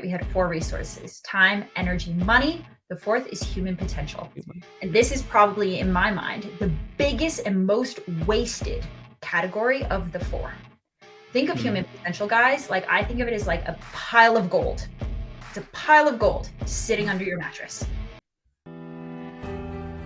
We had four resources: time, energy, money. The fourth is human potential. And this is probably, in my mind, the biggest and most wasted category of the four. Think of human potential, guys. Like, I think of it as like a pile of gold. It's a pile of gold sitting under your mattress.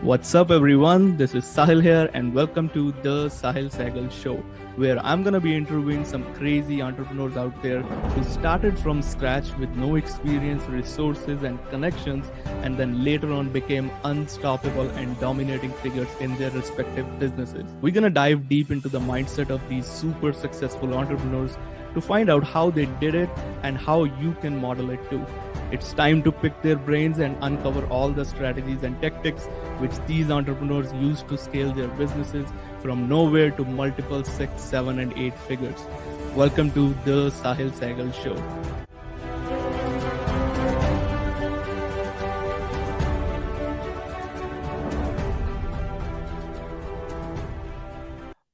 What's up, everyone? This is Sahil here, and welcome to the Sehgal Show, where I'm gonna be interviewing some crazy entrepreneurs out there who started from scratch with no experience, resources, and connections, and then later on became unstoppable and dominating figures in their respective businesses. We're gonna dive deep into the mindset of these super successful entrepreneurs to find out how they did it and how you can model it too. It's time to pick their brains and uncover all the strategies and tactics which these entrepreneurs use to scale their businesses from nowhere to multiple 6, 7, and 8 figures. Welcome to the Sehgal Show.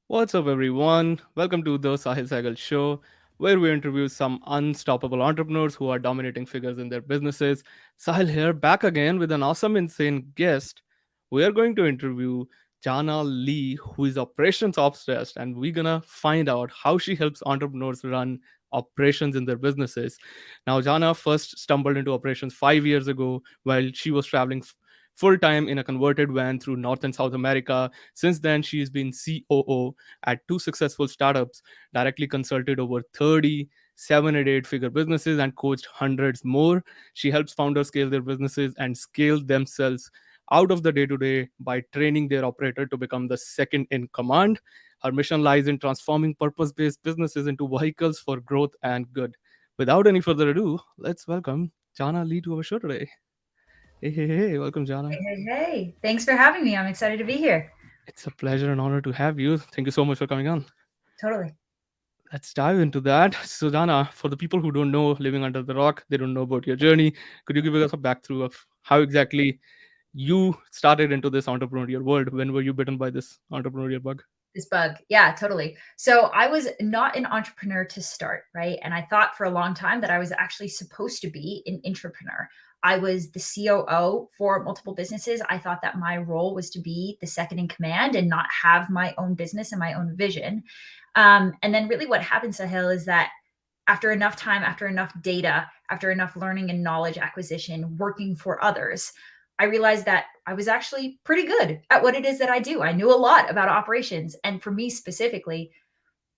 What's up, everyone? Welcome to the Sehgal Show, where we interview some unstoppable entrepreneurs who are dominating figures in their businesses. Sahil here, back again with an awesome, insane guest. We are going to interview Janna Li, who is operations obsessed, and we're gonna find out how she helps entrepreneurs run operations in their businesses. Now, Jhana first stumbled into operations 5 years ago while she was traveling full time in a converted van through North and South America. Since then, she's been COO at two successful startups, directly consulted over 30 7 and 8 figure businesses, and coached hundreds more. She helps founders scale their businesses and scale themselves out of the day to day by training their operator to become the second in command. Her mission lies in transforming purpose based businesses into vehicles for growth and good. Without any further ado, let's welcome Janna Li to our show today. Hey, welcome, Jhana. Hey. Thanks for having me. I'm excited to be here. It's a pleasure and honor to have you. Thank you so much for coming on. Totally. Let's dive into that. So, Jhana, for the people who don't know, living under the rock, they don't know about your journey. Could you give us a backthrough of how exactly you started into this entrepreneurial world? When were you bitten by this entrepreneurial bug? This bug. Yeah, totally. So I was not an entrepreneur to start, right? And I thought for a long time that I was actually supposed to be an entrepreneur. I was the COO for multiple businesses. I thought that my role was to be the second in command and not have my own business and my own vision. And then really what happened, Sahil, is that after enough time, after enough data, after enough learning and knowledge acquisition, working for others, I realized that I was actually pretty good at what it is that I do. I knew a lot about operations. And for me specifically,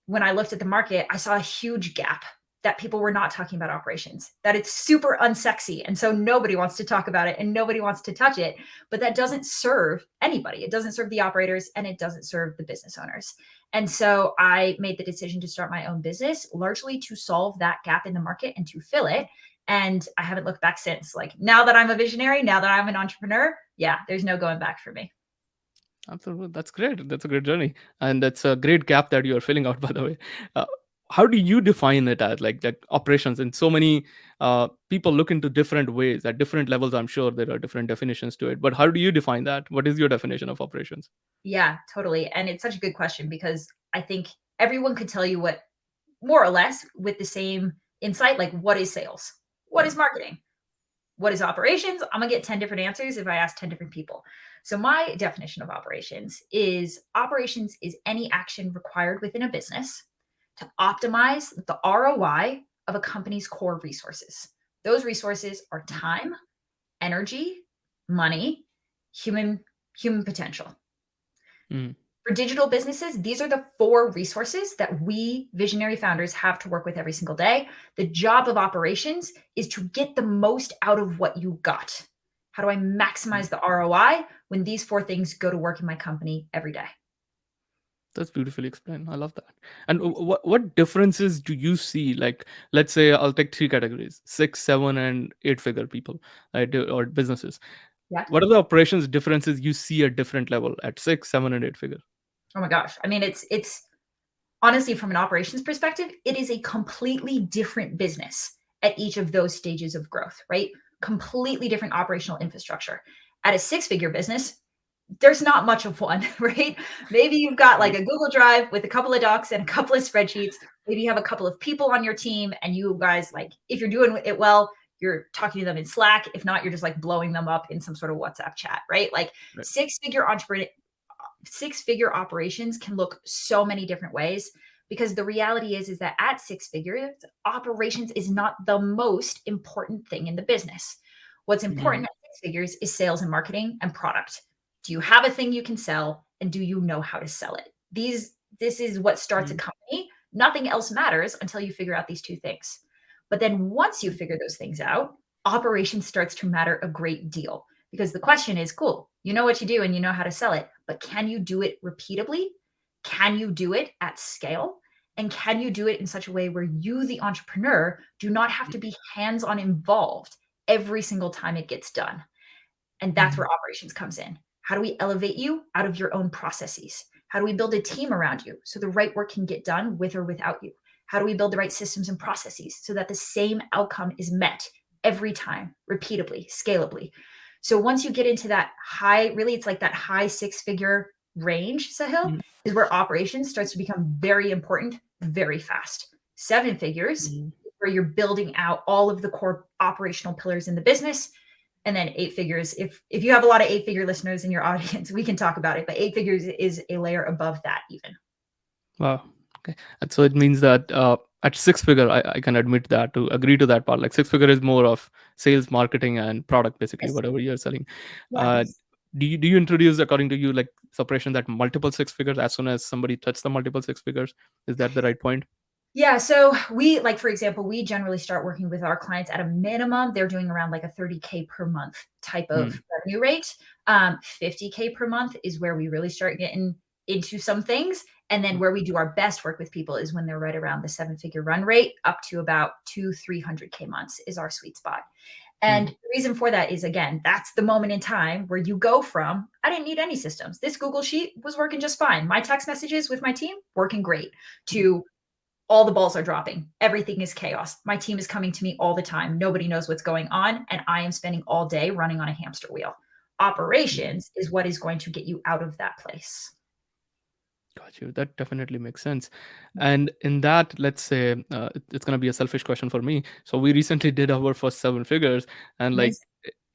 when I looked at the market, I saw a huge gap that people were not talking about operations, that it's super unsexy. And so nobody wants to talk about it and nobody wants to touch it. But that doesn't serve anybody. It doesn't serve the operators and it doesn't serve the business owners. And so I made the decision to start my own business, largely to solve that gap in the market and to fill it. And I haven't looked back since. Like, now that I'm a visionary, now that I'm an entrepreneur, yeah, there's no going back for me. Absolutely. That's great. That's a great journey. And that's a great gap that you are filling out, by the way. Uh, how do you define it as like operations? And so many people look into different ways at different levels. I'm sure there are different definitions to it. But how do you define that? What is your definition of operations? Yeah, totally. And it's such a good question because I think everyone could tell you what, more or less, with the same insight, like, what is sales? What is marketing? What is operations? I'm going to get 10 different answers if I ask 10 different people. So my definition of operations is any action required within a business to optimize the ROI of a company's core resources. Those resources are time, energy, money, human potential. For digital businesses, these are the four resources that we visionary founders have to work with every single day. The job of operations is to get the most out of what you got. How do I maximize the ROI when these four things go to work in my company every day? That's beautifully explained. I love that. And what differences do you see? Like, let's say I'll take three categories: 6, 7, and 8 figure people, right, or businesses. Yeah. What are the operations differences you see at different level at 6, 7, and 8 figure? Oh my gosh. I mean, it's honestly, from an operations perspective, it is a completely different business at each of those stages of growth, right? Completely different operational infrastructure. At a 6-figure business, there's not much of one, right? Maybe you've got like a Google Drive with a couple of docs and a couple of spreadsheets. Maybe you have a couple of people on your team and you guys, like, if you're doing it well, you're talking to them in Slack. If not, you're just like blowing them up in some sort of WhatsApp chat, right? Like Right. six-figure operations can look so many different ways, because the reality is that at six figures, operations is not the most important thing in the business. What's important Mm, at six figures is sales and marketing and product. Do you have a thing you can sell, and do you know how to sell it? This is what starts a mm, company. Nothing else matters until you figure out these two things. But then once you figure those things out, operations starts to matter a great deal, because the question is, cool, you know what you do and you know how to sell it, but can you do it repeatably? Can you do it at scale? And can you do it in such a way where you, the entrepreneur, do not have to be hands on involved every single time it gets done? And that's mm, where operations comes in. How do we elevate you out of your own processes? How do we build a team around you so the right work can get done with or without you? How do we build the right systems and processes so that the same outcome is met every time, repeatably, scalably? So once you get into that high, really, it's like that high six-figure range, Sahil, mm, is where operations starts to become very important very fast. Seven figures, mm. where you're building out all of the core operational pillars in the business. And then eight figures, if you have a lot of eight-figure listeners in your audience, we can talk about it, but eight figures is a layer above that even. Wow. Okay. And so it means that at six figure, I can admit that to agree to that part. Like six figure is more of sales, marketing, and product, basically, Yes. whatever you're selling. Uh, Yes. do you introduce, according to you, like separation that multiple six figures as soon as somebody touches the multiple six figures? Is that the right point? Yeah, so we, like, for example, we generally start working with our clients at a minimum. They're doing around like a 30K per month type of Mm, revenue rate. 50K per month is where we really start getting into some things. And then mm, where we do our best work with people is when they're right around the seven-figure run rate, up to about 300K months is our sweet spot. And mm, the reason for that is, again, that's the moment in time where you go from, I didn't need any systems. This Google Sheet was working just fine. My text messages with my team working great, mm, to all the balls are dropping. Everything is chaos. My team is coming to me all the time. Nobody knows what's going on. And I am spending all day running on a hamster wheel. mm. Operations is what is going to get you out of that place. Got you. That definitely makes sense. And in that, let's say it's going to be a selfish question for me. So we recently did our first seven figures, and like,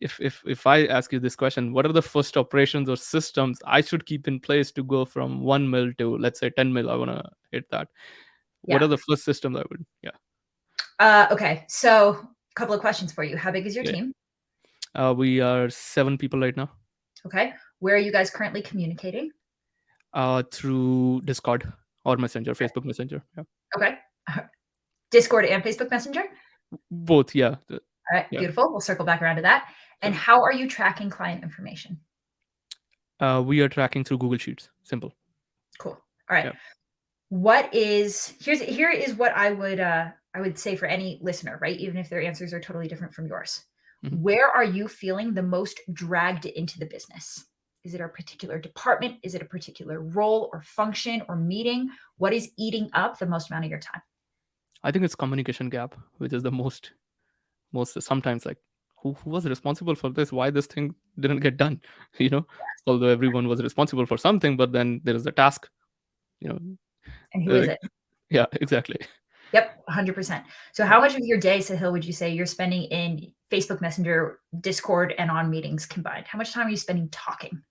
Amazing. if I ask you this question, what are the first operations or systems I should keep in place to go from 1 mil to, let's say, 10 mil? I want to hit that. What Yeah. are the first systems I would? Yeah. Okay. So, a couple of questions for you. How big is your Yeah. team? We are seven people right now. Okay. Where are you guys currently communicating? Through Discord or Messenger, Facebook Messenger. Yeah. Okay. Discord and Facebook Messenger? Both. Yeah. All right. Yeah. Beautiful. We'll circle back around to that. And Sure. how are you tracking client information? We are tracking through Google Sheets. Simple. Cool. All right. Yeah. Here is what I would say for any listener, right? Even if their answers are totally different from yours. Mhm. Where are you feeling the most dragged into the business? Is it a particular department? Is it a particular role or function or meeting? What is eating up the most amount of your time? I think it's communication gap, which is the most sometimes like who was responsible for this? Why this thing didn't get done? You know, although everyone was responsible for something, but then there is a task. You know, And who is like, it? yeah, exactly. Yep, 100%. So Yeah. how much of your day, Sahil, would you say you're spending in Facebook Messenger, Discord, and on meetings combined? How much time are you spending talking?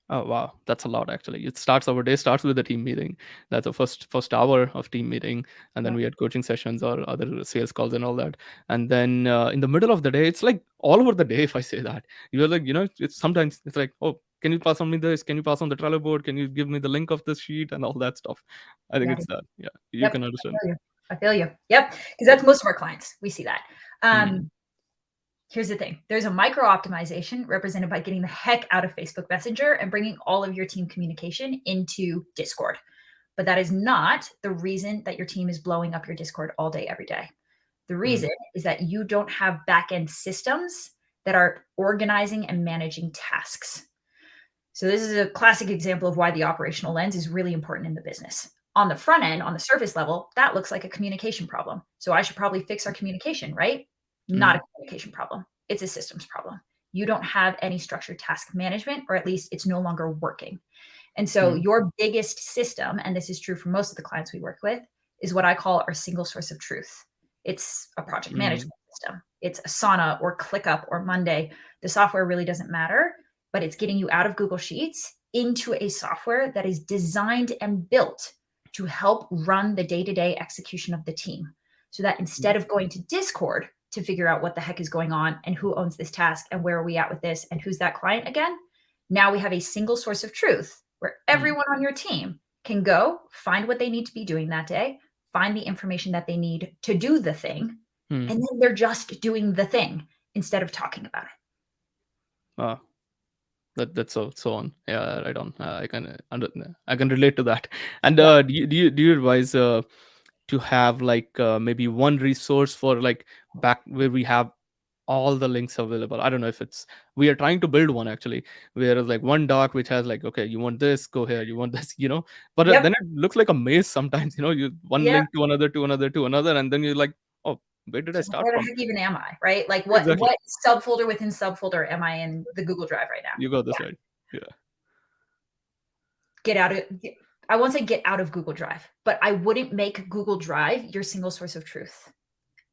Oh wow, that's a lot actually. Our day starts with a team meeting. That's the first hour of team meeting, and then Yep. we had coaching sessions or other sales calls and all that. And then in the middle of the day, it's like all over the day. If I say that, you're like, it's sometimes it's like, oh, can you pass on me this? Can you pass on the Trello board? Can you give me the link of this sheet and all that stuff? I think Yeah. it's that. Yeah, you Yep. can I understand. feel you. I feel you. Yep. Because that's most of our clients. We see that. Mm, Here's the thing. There's a micro optimization represented by getting the heck out of Facebook Messenger and bringing all of your team communication into Discord. But that is not the reason that your team is blowing up your Discord all day, every day. The mm, reason is that you don't have back-end systems that are organizing and managing tasks. So this is a classic example of why the operational lens is really important in the business. On the front end, on the surface level, that looks like a communication problem. So I should probably fix our communication, right? Not mm, a communication problem. It's a systems problem. You don't have any structured task management, or at least it's no longer working. And so mm, your biggest system, and this is true for most of the clients we work with, is what I call our single source of truth. It's a project Mm. management system. It's Asana or ClickUp or Monday. The software really doesn't matter, but it's getting you out of Google Sheets into a software that is designed and built to help run the day-to-day execution of the team. So that instead of going to Discord to figure out what the heck is going on and who owns this task and where are we at with this and who's that client again, now we have a single source of truth where Mm. everyone on your team can go find what they need to be doing that day, find the information that they need to do the thing, Mm. and then they're just doing the thing instead of talking about it. Wow. That's so on. Yeah, right on. I can relate to that. And Yeah. do you advise to have like maybe one resource for like back where we have all the links available? I don't know if it's we are trying to build one actually, where it's like one doc which has like, okay, you want this, go here, you want this, but Yep. then it looks like a maze sometimes. You one Yep. link to another to another to another, and then you're like, oh, where did I So start where the from? heck even am I? Right? Like Exactly. what subfolder within subfolder am I in the Google Drive right now? You got this Yeah. right. Yeah. Get out of I won't say get out of Google Drive, but I wouldn't make Google Drive your single source of truth.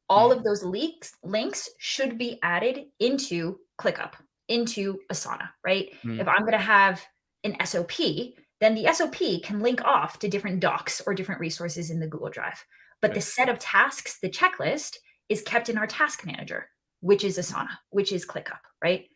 All Mm. of those links should be added into ClickUp, into Asana, right? Mm. If I'm going to have an SOP, then the SOP can link off to different docs or different resources in the Google Drive. But the Right. set of tasks, the checklist, is kept in our task manager, which is Asana, which is ClickUp, right? Right.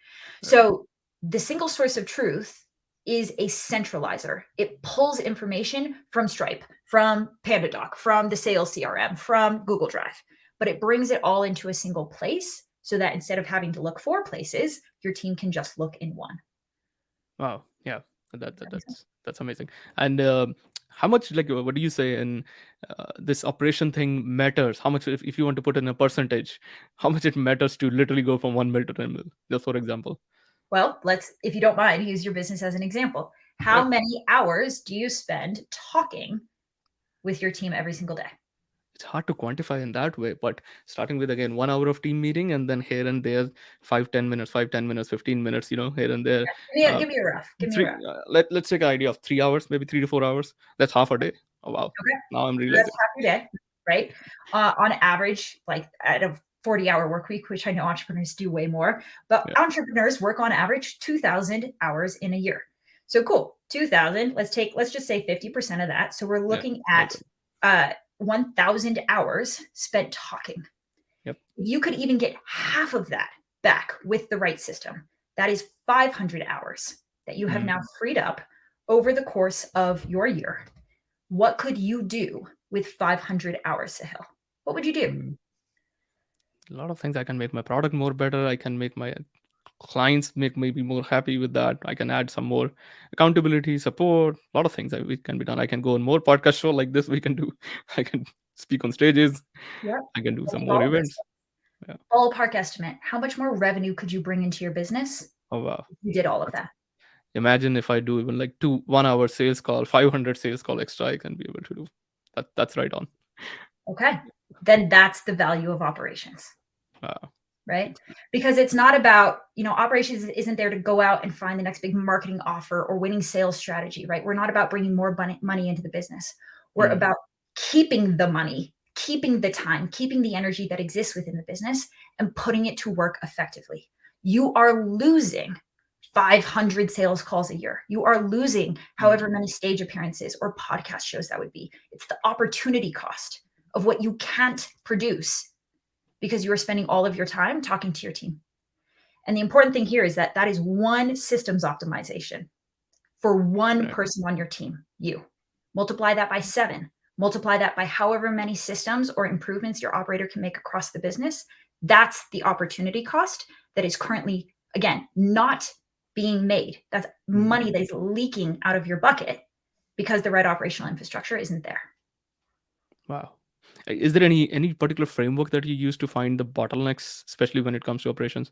So the single source of truth is a centralizer. It pulls information from Stripe, from PandaDoc, from the sales CRM, from Google Drive, but it brings it all into a single place so that instead of having to look 4 places, your team can just look in one. Wow. Yeah. That, Does that that make sense? that's amazing. And how much like what do you say in this operation thing matters? How much if you want to put in a percentage, how much it matters to literally go from 1 mil to 10 mil? Just for example. Well, let's, if you don't mind, use your business as an example. How Right. many hours do you spend talking with your team every single day? It's hard to quantify in that way, but starting with again 1 hour of team meeting and then here and there 5 10 minutes, 5 10 minutes, 15 minutes, here and there. Uh, Give me a rough. Give me a rough. let's take an idea of 3 hours, maybe 3 to 4 hours. That's half a day. Oh wow. Okay. Now I'm So that's realizing. half your day, right? On average, like at a 40-hour work week, which I know entrepreneurs do way more, but Yeah. entrepreneurs work on average 2,000 hours in a year. So cool, 2,000. Let's just say 50% of that. So we're Yeah. looking Well at done. 1,000 hours spent talking. Yep. If you could even get half of that back with the right system, that is 500 hours that you have now Mm. freed up over the course of your year. What could you do with 500 hours, Sahil? What would you do? Mm. A lot of things. I can make my product more better. I can make my clients make maybe more happy with that. I can add some more accountability, support. A lot of things we can be done. I can go on more podcast show like this. We can do. I can speak on stages. Yep. I can do Let's some do more all of this. events. Yeah. Ballpark estimate. How much more revenue could you bring into your business Oh wow. if you did all of That's, that? imagine if I do even like 1 hour sales call, 500 sales call extra. I can be able to do that. That's right on. Okay. Then that's the value of operations, Wow. right? Because it's not about, operations isn't there to go out and find the next big marketing offer or winning sales strategy, right? We're not about bringing more money into the business. We're Mm. about keeping the money, keeping the time, keeping the energy that exists within the business and putting it to work effectively. You are losing 500 sales calls a year. You are losing Mm. however many stage appearances or podcast shows that would be. It's the opportunity cost of what you can't produce because you are spending all of your time talking to your team. And the important thing here is that that is one systems optimization for one Right. person on your team, you. Multiply that by 7, multiply that by however many systems or improvements your operator can make across the business. That's the opportunity cost that is currently, again, not being made. That's Mm. money that is leaking out of your bucket because the right operational infrastructure isn't there. Wow. Is there any particular framework that you use to find the bottlenecks, especially when it comes to operations?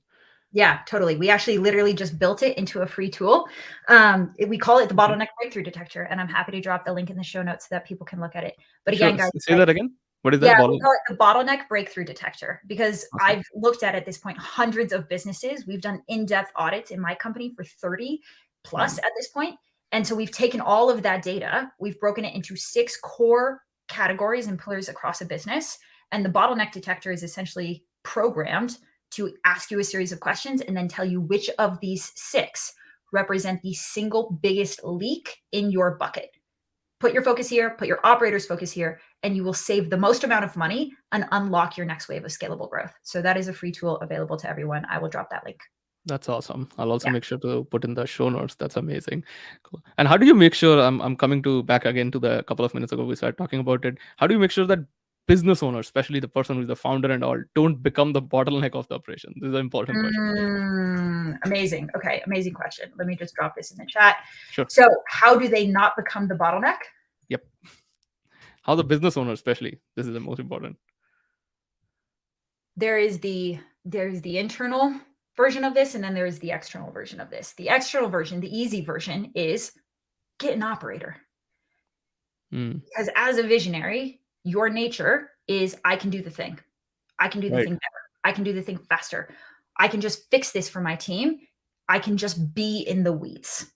Yeah, totally. We actually literally just built it into a free tool. We call it the Okay. bottleneck breakthrough detector, and I'm happy to drop the link in the show notes so that people can look at it. But Sure. again, guys, Say that again. What is that? yeah, we Bottleneck. call it the bottleneck breakthrough detector because Awesome. I've looked at this point hundreds of businesses. We've done in-depth audits in my company for 30 plus Mm. at this point. And so we've taken all of that data, we've broken it into 6 core categories and pillars across a business. And the bottleneck detector is essentially programmed to ask you a series of questions and then tell you which of these 6 represent the single biggest leak in your bucket. Put your focus here, put your operator's focus here, and you will save the most amount of money and unlock your next wave of scalable growth. So that is a free tool available to everyone. I will drop that link. That's awesome. I'll also Yeah. make sure to put in the show notes. That's amazing. Cool. And how do you make sure I'm coming to back again to the couple of minutes ago we started talking about it. How do you make sure that business owners, especially the person who's the founder and all, don't become the bottleneck of the operation? This is an important question. Amazing. Okay, amazing question. Let me just drop this in the chat. Sure. So, how do they not become the bottleneck? Yep. How the business owner, especially, this is the most important. There's the internal version of this, and then there's the external version of this. The external version, the easy version, is get an operator. Because as a visionary, your nature is I can do the thing. I can do the thing better. I can do the thing faster. I can just fix this for my team. I can just be in the weeds.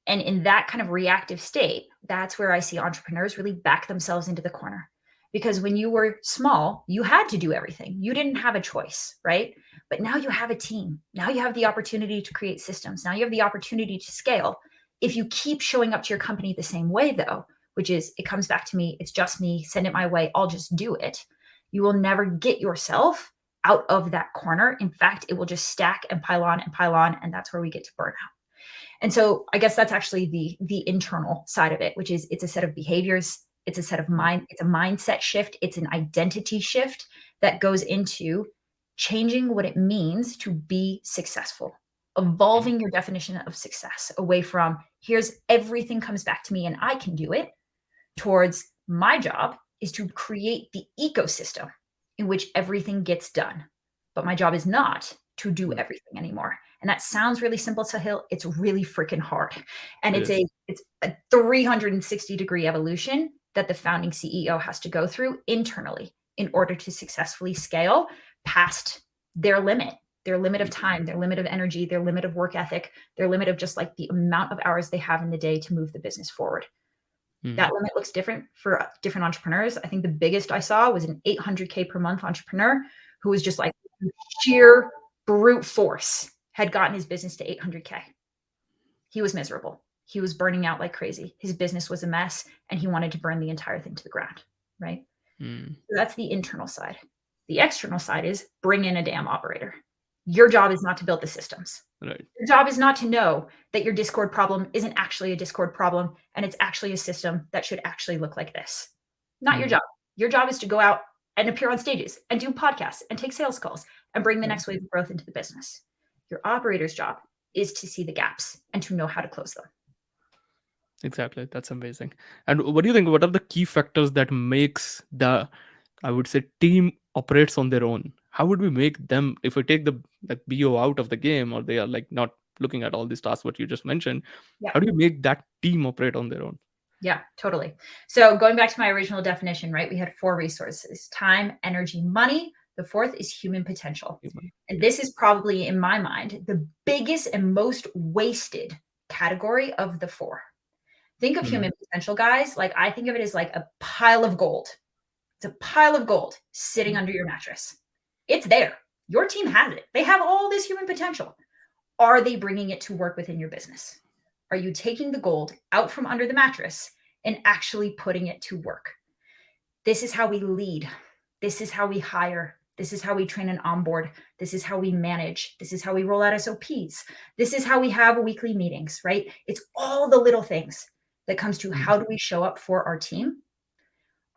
And in that kind of reactive state, that's where I see entrepreneurs really back themselves into the corner. Because when you were small, you had to do everything. You didn't have a choice, right? But now you have a team. Now you have the opportunity to create systems. Now you have the opportunity to scale. If you keep showing up to your company the same way, though, which is it comes back to me, it's just me, send it my way, I'll just do it. You will never get yourself out of that corner. In fact, it will just stack and pile on, and that's where we get to burnout. And so I guess that's actually the internal side of it, which is it's a set of behaviors, it's a set of it's a mindset shift, it's an identity shift that goes into changing what it means to be successful, evolving your definition of success away from here's everything comes back to me and I can do it, towards my job is to create the ecosystem in which everything gets done. But my job is not to do everything anymore. And that sounds really simple, Sahil. It's really freaking hard. And it's a 360-degree evolution that the founding CEO has to go through internally in order to successfully scale past their limit of time, their limit of energy, their limit of work ethic, their limit of just like the amount of hours they have in the day to move the business forward. That limit looks different for different entrepreneurs. I think the biggest I saw was an 800K per month entrepreneur who was just like sheer brute force had gotten his business to 800K. He was miserable. He was burning out like crazy. His business was a mess and he wanted to burn the entire thing to the ground, right? So that's the internal side. The external side is bring in a damn operator. Your job is not to build the systems. Right. Your job is not to know that your Discord problem isn't actually a Discord problem and it's actually a system that should actually look like this. Not your job. Your job is to go out and appear on stages and do podcasts and take sales calls and bring the next wave of growth into the business. Your operator's job is to see the gaps and to know how to close them. Exactly. That's amazing. And what do you think? What are the key factors that makes the, I would say, team operates on their own? How would we make them, if we take the like BO out of the game, or they are like not looking at all these tasks what you just mentioned, how do you make that team operate on their own? Yeah, totally. So going back to my original definition, right? We had 4 resources: time, energy, money. The 4th is human potential. And this is probably, in my mind, the biggest and most wasted category of the 4. Think of human potential, guys. Like I think of it as like a pile of gold. It's a pile of gold sitting under your mattress. It's there. Your team has it. They have all this human potential. Are they bringing it to work within your business? Are you taking the gold out from under the mattress and actually putting it to work? This is how we lead. This is how we hire. This is how we train and onboard. This is how we manage. This is how we roll out SOPs. This is how we have weekly meetings, right? It's all the little things that comes to how do we show up for our team?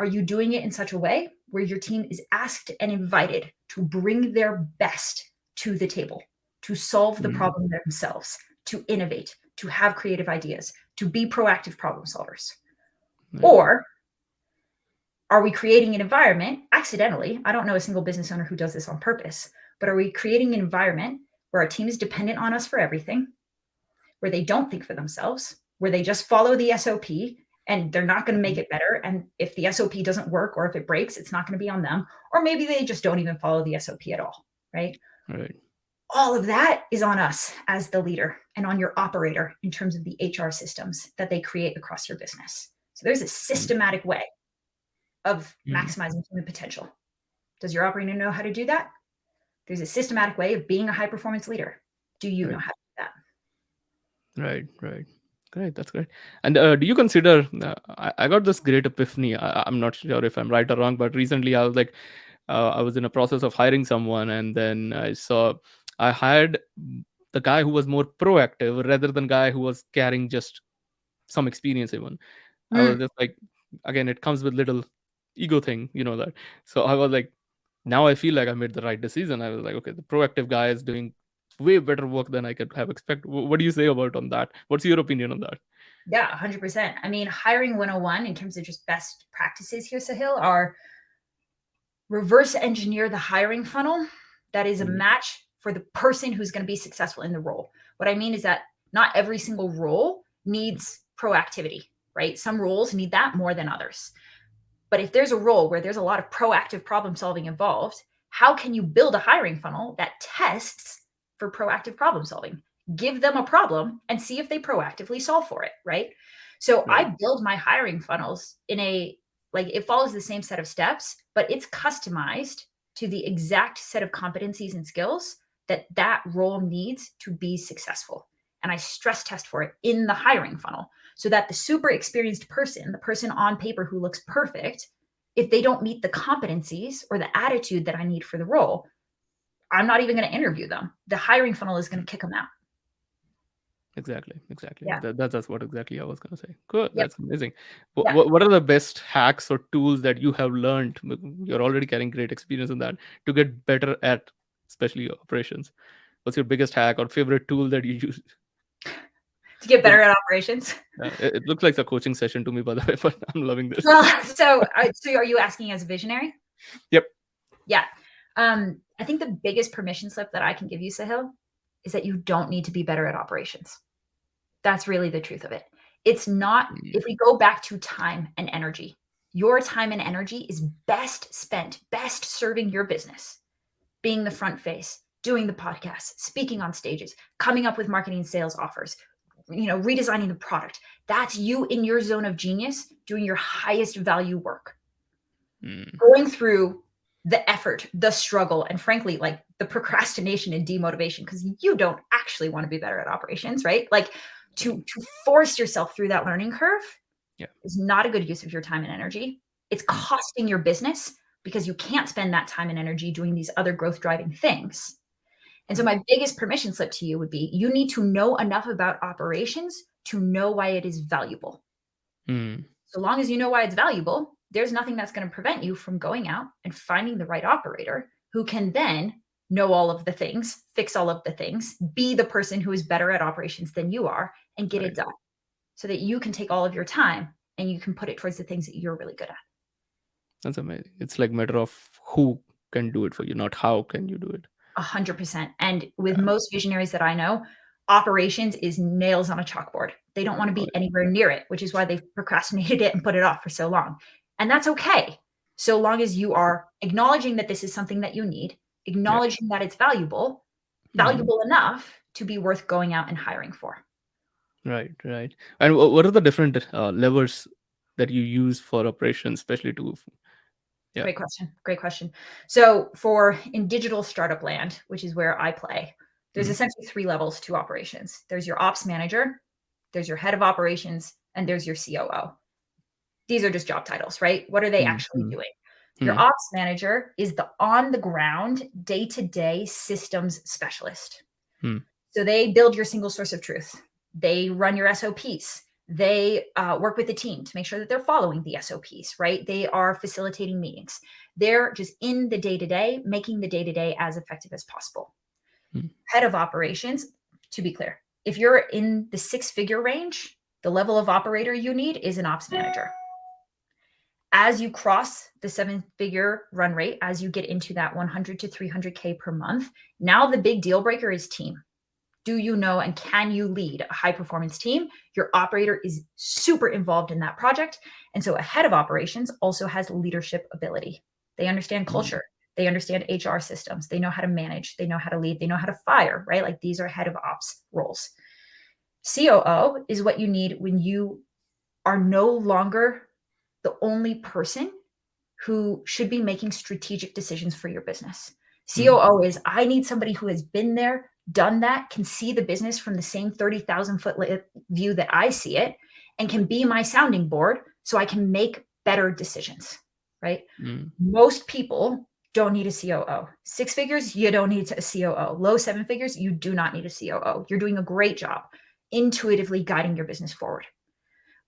Are you doing it in such a way where your team is asked and invited to bring their best to the table, to solve the problem themselves, to innovate, to have creative ideas, to be proactive problem solvers? Or are we creating an environment accidentally? I don't know a single business owner who does this on purpose, but are we creating an environment where our team is dependent on us for everything, where they don't think for themselves, where they just follow the SOP and they're not going to make it better? And if the SOP doesn't work or if it breaks, it's not going to be on them. Or maybe they just don't even follow the SOP at all, right? Right. All of that is on us as the leader and on your operator in terms of the HR systems that they create across your business. So there's a systematic way of Mm. maximizing human potential. Does your operator know how to do that? There's a systematic way of being a high performance leader. Do you know Right. how to do that? Right. Right. Great. That's great. And do you consider? I got this great epiphany. I'm not sure if I'm right or wrong, but recently I was like, I was in a process of hiring someone, and then I hired the guy who was more proactive rather than guy who was carrying just some experience even. I was Mm, just like, again, it comes with little ego thing, you know that. So I was like, now I feel like I made the right decision. I was like, okay, the proactive guy is doing way better work than I could have expected. What do you say about on that? What's your opinion on that? yeah, 100%. I mean, hiring 101 in terms of just best practices here, Sahil, are reverse engineer the hiring funnel that is a Mm. match for the person who's going to be successful in the role. What I mean is that not every single role needs proactivity, right? Some roles need that more than others. But if there's a role where there's a lot of proactive problem solving involved, how can you build a hiring funnel that tests for proactive problem solving? Give them a problem and see if they proactively solve for it, right? So Right. I build my hiring funnels in a like it follows the same set of steps, but it's customized to the exact set of competencies and skills that that role needs to be successful. And I stress test for it in the hiring funnel so that the super experienced person, the person on paper who looks perfect, if they don't meet the competencies or the attitude that I need for the role, I'm not even going to interview them. The hiring funnel is going to kick them out. Exactly. Exactly. Yeah. That's what exactly I was gonna say. Cool. Yep. That's amazing. Yeah. What are the best hacks or tools that you have learned? You're already carrying great experience in that to get better at, especially operations. What's your biggest hack or favorite tool that you use? To get It, better at operations. it looks like a coaching session to me, by the way, but I'm loving this. Well, so are you asking as a visionary? Yep. Yeah. I think the biggest permission slip that I can give you, Sahil, is that you don't need to be better at operations. That's really the truth of it. It's not, Mm. if we go back to time and energy, your time and energy is best spent, best serving your business, being the front face, doing the podcast, speaking on stages, coming up with marketing and sales offers, redesigning the product. That's you in your zone of genius doing your highest value work, Mm. going through the effort, the struggle, and frankly, like the procrastination and demotivation, because you don't actually want to be better at operations, right? Like Right. to force yourself through that learning curve Yeah. is not a good use of your time and energy. It's Mm. costing your business because you can't spend that time and energy doing these other growth driving things. And so Right. my biggest permission slip to you would be you need to know enough about operations to know why it is valuable. Mm. So long as you know why it's valuable, there's nothing that's going to prevent you from going out and finding the right operator who can then know all of the things, fix all of the things, be the person who is better at operations than you are, and get it Right. done so that you can take all of your time and you can put it towards the things that you're really good at. That's amazing. It's like matter of who can do it for you, not how can you do it. 100%. And with Yeah. most visionaries that I know, operations is nails on a chalkboard. They don't want to Oh, be anywhere near it, which is why they've procrastinated it and put it off for so long. And that's okay. So long as you are acknowledging that this is something that you need, yeah. acknowledging that it's valuable, Mhm. valuable enough to be worth going out and hiring for. Right, right. And what are the different levers that you use for operations, especially to, yeah. Great question. Great question. So, for in digital startup land, which is where I play, there's Mm. essentially three levels to operations. There's your ops manager, there's your head of operations, and there's your COO. These are just job titles, right? What are they Mm. actually Mm. doing? Your Mm. ops manager is the on the ground, day to day systems specialist. Mm. So they build your single source of truth. They run your SOPs. They work with the team to make sure that they're following the SOPs, right? They are facilitating meetings. They're just in the day to day, making the day to day as effective as possible. Mm. Head of operations, to be clear, if you're in the six-figure range, the level of operator you need is an ops manager. As you cross the seven-figure run rate, as you get into that 100 to 300K per month, now the big deal breaker is team. Do you know and can you lead a high performance team? Your operator is super involved in that project. And so a head of operations also has leadership ability. They understand Mm. culture. They understand HR systems. They know how to manage. They know how to lead. They know how to fire, right? Like these are head of ops roles. COO is what you need when you are no longer the only person who should be making strategic decisions for your business. Mm, COO is, I need somebody who has been there, done that, can see the business from the same 30,000 foot view that I see it, and can be my sounding board so I can make better decisions, right? mm. Most people don't need a COO. Six figures, you don't need a COO. Low seven figures, you do not need a COO. You're doing a great job intuitively guiding your business forward.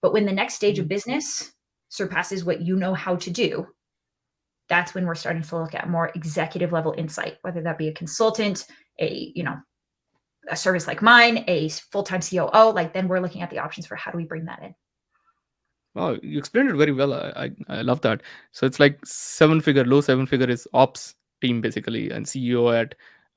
But when the next stage of Mm. business surpasses what you know how to do, that's when we're starting to look at more executive level insight, whether that be a consultant, a service like mine, a full-time COO. Like, then we're looking at the options for how do we bring that in. Wow, you explained it very well. I love that. So it's like seven figure, low seven figure is ops team basically, and CEO at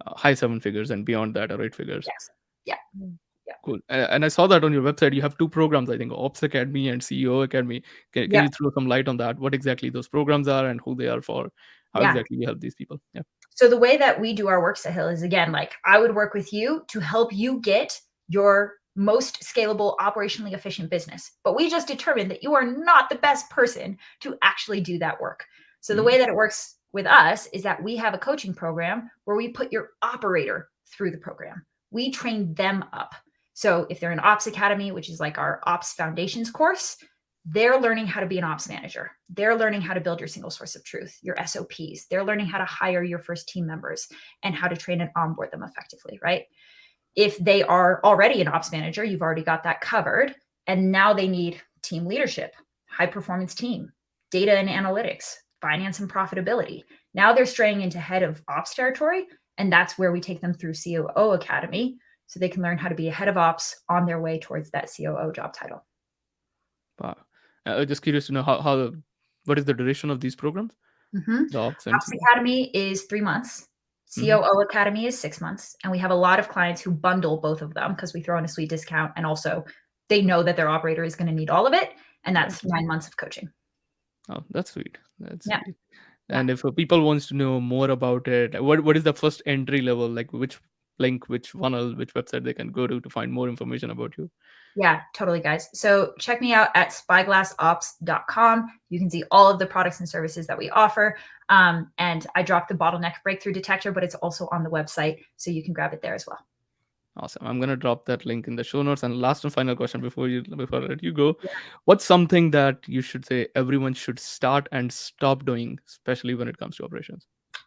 high seven figures, and beyond that are eight figures. Yes. Yeah. Mm. Yeah. Cool. And I saw that on your website. You have two programs, I think, Ops Academy and CEO Academy. Can Yeah. you throw some light on that? What exactly those programs are and who they are for? How Yeah. exactly we help these people? Yeah. So the way that we do our work, Sahil, is again, like, I would work with you to help you get your most scalable, operationally efficient business. But we just determined that you are not the best person to actually do that work. So the Mm, way that it works with us is that we have a coaching program where we put your operator through the program. We train them up. So if they're in Ops Academy, which is like our Ops Foundations course, they're learning how to be an ops manager. They're learning how to build your single source of truth, your SOPs. They're learning how to hire your first team members and how to train and onboard them effectively, right? If they are already an ops manager, you've already got that covered. And now they need team leadership, high performance team, data and analytics, finance and profitability. Now they're straying into head of ops territory. And that's where we take them through COO Academy so they can learn how to be a head of ops on their way towards that COO job title. wow. Just curious to know what is the duration of these programs? Mm-hmm. The Ops and Ops CEO. Academy is 3 months. Mhm. COO Academy is 6 months. And we have a lot of clients who bundle both of them because we throw in a sweet discount. And also, they know that their operator is going to need all of it. And Yeah. that's 9 months of coaching. Oh, that's sweet. That's Yeah. sweet. Yeah. And if people wants to know more about it, what is the first entry level? Like which link, which funnel, which website they can go to find more information about you? Yeah, totally, guys. So check me out at spygllassops.com. You can see all of the products and services that we offer. And I dropped the bottleneck breakthrough detector, but it's also on the website. So you can grab it there as well. Awesome. I'm gonna drop that link in the show notes. And last and final question before I let you go, what's something that you should say everyone should start and stop doing, especially when it comes to operations?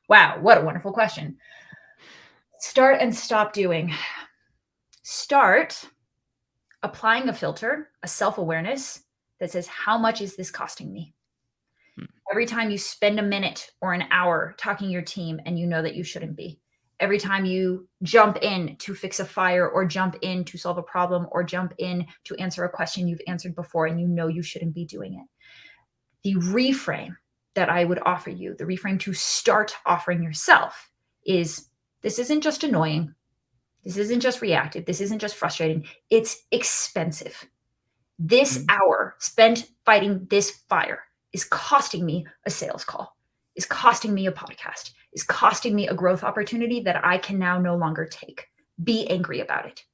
Wow, what a wonderful question. Start and stop doing. Start applying a filter, a self-awareness that says, how much is this costing me? Hmm. Every time you spend a minute or an hour talking to your team and you know that you shouldn't be. Every time you jump in to fix a fire or jump in to solve a problem or jump in to answer a question you've answered before and you know you shouldn't be doing it. The reframe that I would offer you, the reframe to start offering yourself is, this isn't just annoying. This isn't just reactive. This isn't just frustrating. It's expensive. This Hmm. hour spent fighting this fire is costing me a sales call, is costing me a podcast, is costing me a growth opportunity that I can now no longer take. Be angry about it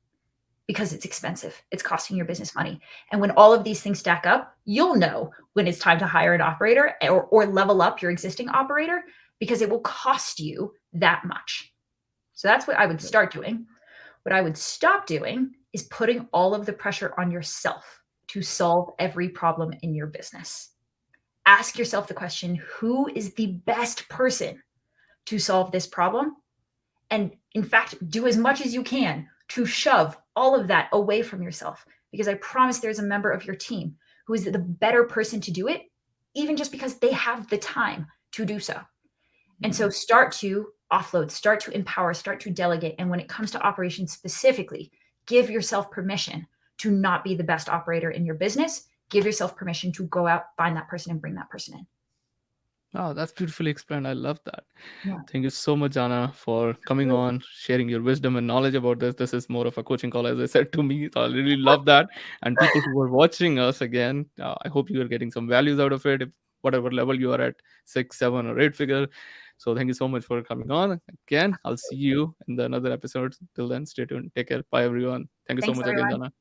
because it's expensive. It's costing your business money. And when all of these things stack up, you'll know when it's time to hire an operator or level up your existing operator because it will cost you that much. So that's what I would start doing. What I would stop doing is putting all of the pressure on yourself to solve every problem in your business. Ask yourself the question, who is the best person to solve this problem? And in fact, do as much as you can to shove all of that away from yourself, because I promise there's a member of your team who is the better person to do it, even just because they have the time to do so. And Hmm. so start to offload, start to empower, start to delegate. And when it comes to operations specifically, give yourself permission to not be the best operator in your business. Give yourself permission to go out, find that person, and bring that person in. Oh, that's beautifully explained. I love that. Yeah. Thank you so much, Jana, for coming on, sharing your wisdom and knowledge about this. This is more of a coaching call, as I said to me. So I really love that. And people who are watching us again, I hope you are getting some values out of it, if whatever level you are at, 6, 7, or 8 figure. So thank you so much for coming on. Again, I'll see you in the another episode. Till then, stay tuned. Take care. Bye, everyone. Thank you so Thanks, much again, everyone. Jana.